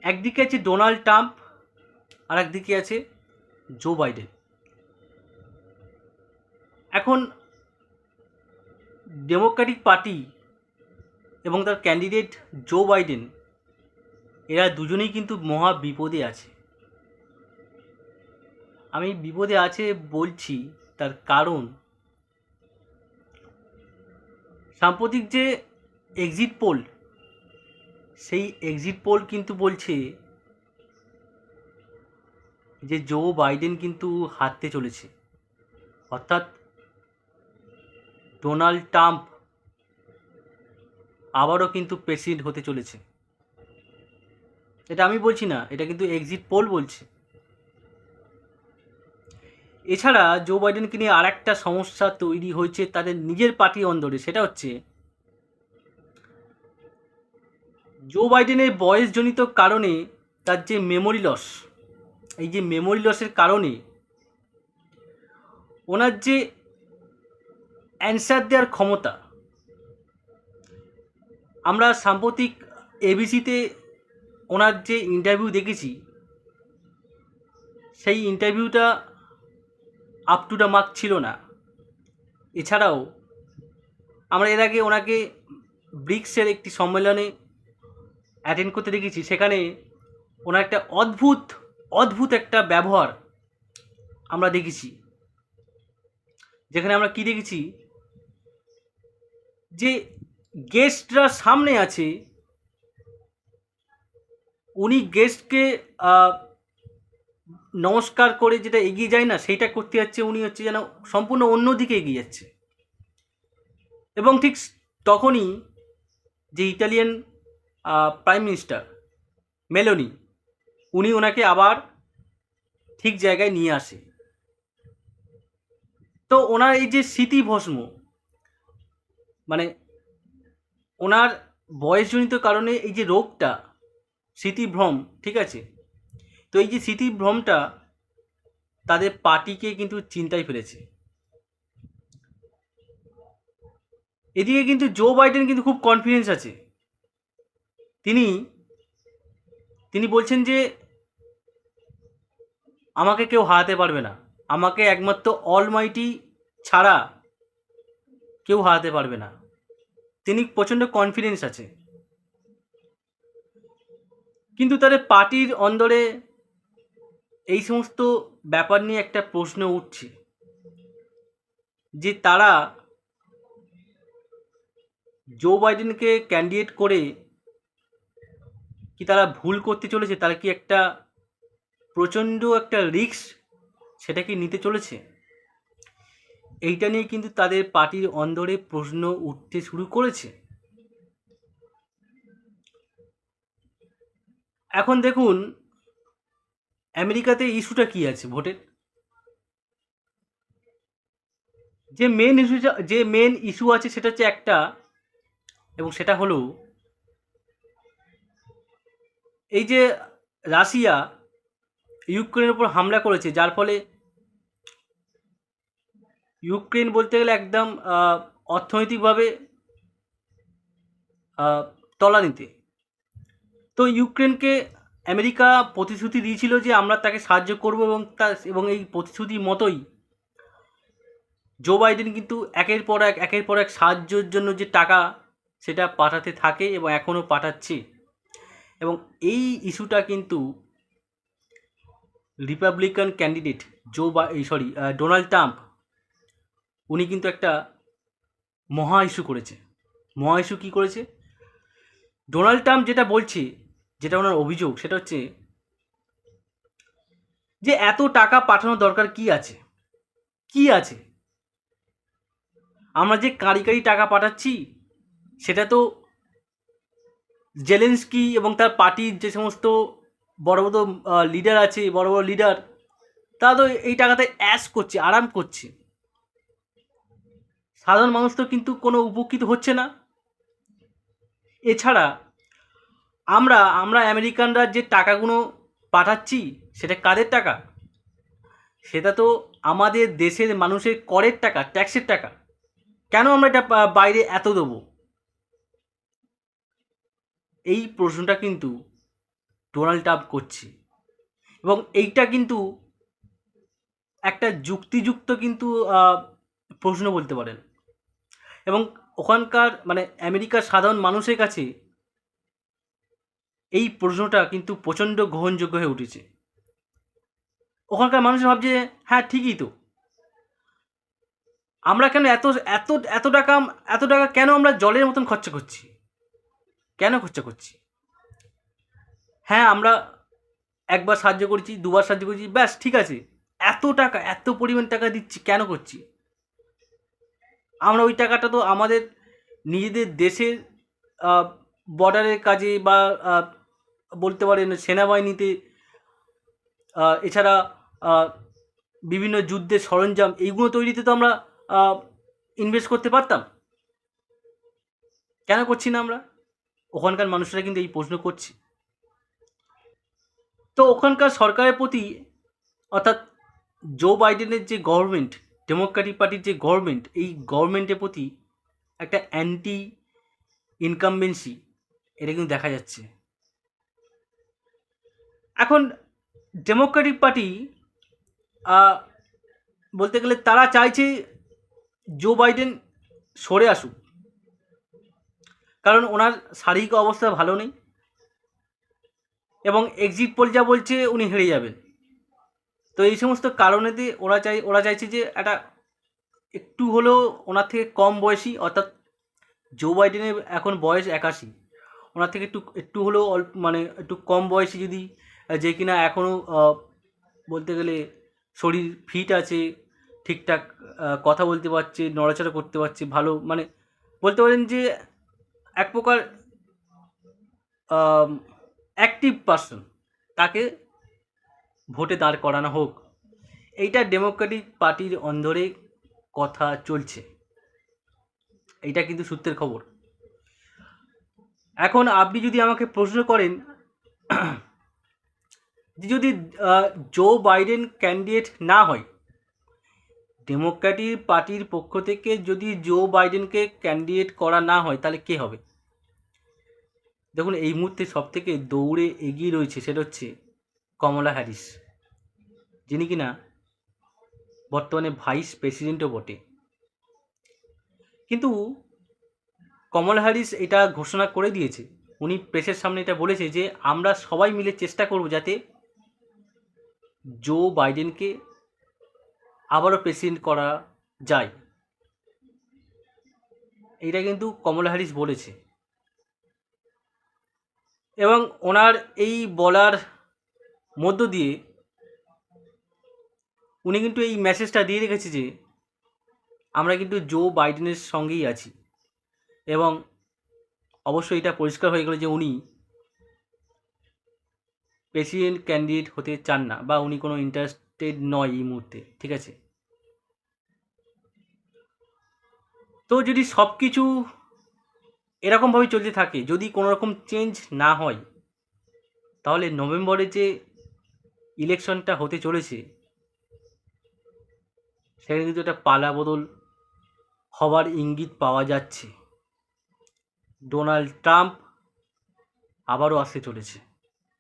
একদিকে আছে Donald Trump, আর একদিকে আছে জো বাইডেন। এখন ডেমোক্রেটিক পার্টি এবং তার ক্যান্ডিডেট জো বাইডেন, এরা দুজনেই কিন্তু মহা বিপদে আছে। আমি বিপদে আছে বলছি তার কারণ, সাম্প্রতিক যে এক্সিট পোল, সেই এক্সিট পোল কিন্তু বলছে যে জো বাইডেন কিন্তু হারতে চলেছে, অর্থাৎ ডোনাল্ড ট্রাম্প আবারও কিন্তু প্রেসিডেন্ট হতে চলেছে। এটা আমি বলছি না, এটা কিন্তু এক্সিট পোল বলছে। এছাড়া জো বাইডেনকে নিয়ে আর একটা সমস্যা তৈরি হয়েছে তাদের নিজের পার্টি অন্দরে, সেটা হচ্ছে জো বাইডেনের বয়সজনিত কারণে তার যে মেমোরি লস, এই যে মেমোরি লসের কারণে ওনার যে অ্যান্সার দেওয়ার ক্ষমতা, আমরা সাম্প্রতিক এবিসিতে ওনার যে ইন্টারভিউ দেখেছি, সেই ইন্টারভিউটা আপ টু দ্য মার্ক ছিল না। এছাড়াও আমরা এর আগে ওনাকে ব্রিক্সের একটি সম্মেলনে অ্যাটেন্ড করতে দেখেছি, সেখানে ওনার একটা অদ্ভুত একটা ব্যবহার আমরা দেখেছি, যেখানে আমরা কি দেখেছি যে গেস্টরা সামনে আছে, উনি গেস্টকে নমস্কার করে যেটা এগিয়ে যায় না, সেইটা করতে যাচ্ছে, উনি হচ্ছে যেন সম্পূর্ণ অন্যদিকে এগিয়ে যাচ্ছে। এবং ঠিক তখনই যে ইটালিয়ান প্রাইম মিনিস্টার মেলোনি, উনি ওনাকে আবার ঠিক জায়গায় নিয়ে আসে। তো ওনার এই যে স্মৃতিভস্ম, মানে ওনার বয়সজনিত কারণে এই যে রোগটা, স্মৃতিভ্রম, ঠিক আছে, তো এই যে স্মৃতিভ্রমটা তাদের পার্টিকে কিন্তু চিন্তায় ফেলেছে। এদিকে কিন্তু জো বাইডেন কিন্তু খুব কনফিডেন্স আছে। তিনি তিনি বলছেন যে আমাকে কেউ হারাতে পারবে না, আমাকে একমাত্র অলমাইটি ছাড়া কেউ হারাতে পারবে না। তিনি প্রচণ্ড কনফিডেন্স আছে। কিন্তু তাদের পার্টির অন্দরে এই সমস্ত ব্যাপার নিয়ে একটা প্রশ্ন উঠছে যে তারা জো বাইডেনকে ক্যান্ডিডেট করে কি তারা ভুল করতে চলেছে, তারা কি একটা প্রচণ্ড একটা রিস্ক সেটা কি নিতে চলেছে? এইটা নিয়ে কিন্তু তাদের পার্টির অন্দরে প্রশ্ন উঠতে শুরু করেছে। এখন দেখুন আমেরিকাতে ইস্যুটা কি আছে ভোটের, যে মেন ইস্যু আছে সেটা হচ্ছে একটা, এবং সেটা হলো এই যে রাশিয়া ইউক্রেনের উপর হামলা করেছে, যার ফলে ইউক্রেন বলতে গেলে একদম অর্থনৈতিকভাবে তলানিতে। তো ইউক্রেনকে আমেরিকা প্রতিশ্রুতি দিয়েছিল যে আমরা তাকে সাহায্য করব, এবং এই প্রতিশ্রুতি মতোই জো বাইডেন কিন্তু একের পর এক সাহায্যের জন্য যে টাকা সেটা পাঠাতে থাকে এবং এখনও পাঠাচ্ছে। এবং এই ইস্যুটা কিন্তু রিপাবলিকান ক্যান্ডিডেট ডোনাল্ড ট্রাম্প, উনি কিন্তু একটা মহা ইস্যু করেছে। মহা ইস্যু কী করেছে? ডোনাল্ড ট্রাম্প যেটা বলছে, যেটা ওনার অভিযোগ, সেটা হচ্ছে যে এত টাকা পাঠানোর দরকার কি আছে, কি আছে? আমরা যে কাঁড়ি টাকা পাঠাচ্ছি সেটা তো জেলেন্সকি এবং তার পার্টির যে সমস্ত বড় বড় লিডার আছে, বড় বড় লিডার, তারা তো এই টাকাতে অ্যাশ করছে, আরাম করছে। সাধারণ মানুষ তো কিন্তু কোনো উপকৃত হচ্ছে না। এছাড়া আমরা আমেরিকানরা যে টাকাগুলো পাঠাচ্ছি সেটা কাদের টাকা? সেটা তো আমাদের দেশের মানুষের করের টাকা, ট্যাক্সের টাকা। কেন আমরা এটা বাইরে এত দেবো? এই প্রশ্নটা কিন্তু ডোনাল্ড ট্রাম্প করছে, এবং এইটা কিন্তু একটা যুক্তিযুক্ত কিন্তু প্রশ্ন বলতে পারেন, এবং ওখানকার মানে আমেরিকার সাধারণ মানুষের কাছে এই প্রশ্নটা কিন্তু প্রচণ্ড গ্রহণযোগ্য হয়ে উঠেছে। ওখানকার মানুষ ভাবছে হ্যাঁ ঠিকই তো, আমরা কেন এত এত এত টাকা কেন আমরা জলের মতন খরচা করছি, কেন খরচা করছি? হ্যাঁ আমরা একবার সাহায্য করেছি, দুবার সাহায্য করেছি, ব্যাস ঠিক আছে, এত টাকা এত পরিমাণ টাকা দিচ্ছি কেন করছি? আমরা ওই টাকাটা তো আমাদের নিজেদের দেশের বর্ডারের কাজে বা বলতে পারেন সেনাবাহিনীতে, এছাড়া বিভিন্ন যুদ্ধের সরঞ্জাম এইগুলো তৈরিতে তো আমরা ইনভেস্ট করতে পারতাম, কেন করছি না আমরা? ওখানকার মানুষরা কিন্তু এই প্রশ্ন করছে। তো ওখানকার সরকারের প্রতি, অর্থাৎ জো বাইডেনের যে গভর্নমেন্ট, ডেমোক্রেটিক পার্টির যে গভর্নমেন্ট, এই গভর্নমেন্টের প্রতি একটা অ্যান্টি ইনকামবেন্সি এটা কিন্তু দেখা যাচ্ছে। এখন ডেমোক্রেটিক পার্টি বলতে গেলে তারা চাইছে জো বাইডেন সরে আসুক, কারণ ওনার শারীরিক অবস্থা ভালো নেই, এবং এক্সিট পোল যা বলছে উনি হেরে যাবেন। তো এই সমস্ত কারণেতে ওরা চাইছে যে একটা একটু হলেও ওনার থেকে কম বয়সী, অর্থাৎ জো বাইডেনের এখন বয়স 81, ওনার থেকে একটু হলেও মানে একটু কম বয়সী যদি, যে কিনা এখনও বলতে গেলে শরীর ফিট আছে, ঠিকঠাক কথা বলতে পারছে, নড়াচড়া করতে পারছে, ভালো মানে বলতে পারেন যে এক প্রকার অ্যাক্টিভ পারসন, তাকে ভোটে দাঁড় করানো হোক, এইটা ডেমোক্রেটিক পার্টির অন্দরে কথা চলছে। এইটা কিন্তু সূত্রের খবর। এখন আপনি যদি আমাকে প্রশ্ন করেন যে যদি জো বাইডেন ক্যান্ডিডেট না হয়, ডেমোক্রেটিক পার্টির পক্ষ থেকে যদি জো বাইডেনকে ক্যান্ডিডেট করা না হয়, তাহলে কে হবে? দেখুন এই মুহূর্তে সবথেকে দৌড়ে এগিয়ে রয়েছে সেটা হচ্ছে কমলা হ্যারিস, যিনি কিনা বর্তমানে ভাইস প্রেসিডেন্টও বটে। কিন্তু কমলা হ্যারিস এটা ঘোষণা করে দিয়েছে, উনি প্রেসের সামনে এটা বলেছে যে আমরা সবাই মিলে চেষ্টা করব যাতে জো বাইডেনকে আবারও প্রেসিডেন্ট করা যায়। এইটা কিন্তু কমলা হ্যারিস বলেছে, এবং ওনার এই বলার মধ্য দিয়ে উনি কিন্তু এই মেসেজটা দিয়ে রেখেছে যে আমরা কিন্তু জো বাইডেনের সঙ্গেই আছি, এবং অবশ্যই এটা পরিষ্কার হয়ে গেল যে উনি প্রেসিডেন্ট ক্যান্ডিডেট হতে চান না, বা উনি কোনো ইন্টারেস্টেড নয় এই মুহূর্তে, ঠিক আছে? তো যদি সব কিছু এরকমভাবে চলতে থাকে, যদি কোনো রকম চেঞ্জ না হয়, তাহলে নভেম্বরে যে ইলেকশনটা হতে চলেছে সেখানে কিন্তু একটা পালা বদল হবার ইঙ্গিত পাওয়া যাচ্ছে। ডোনাল্ড ট্রাম্প আবারও আসতে চলেছে।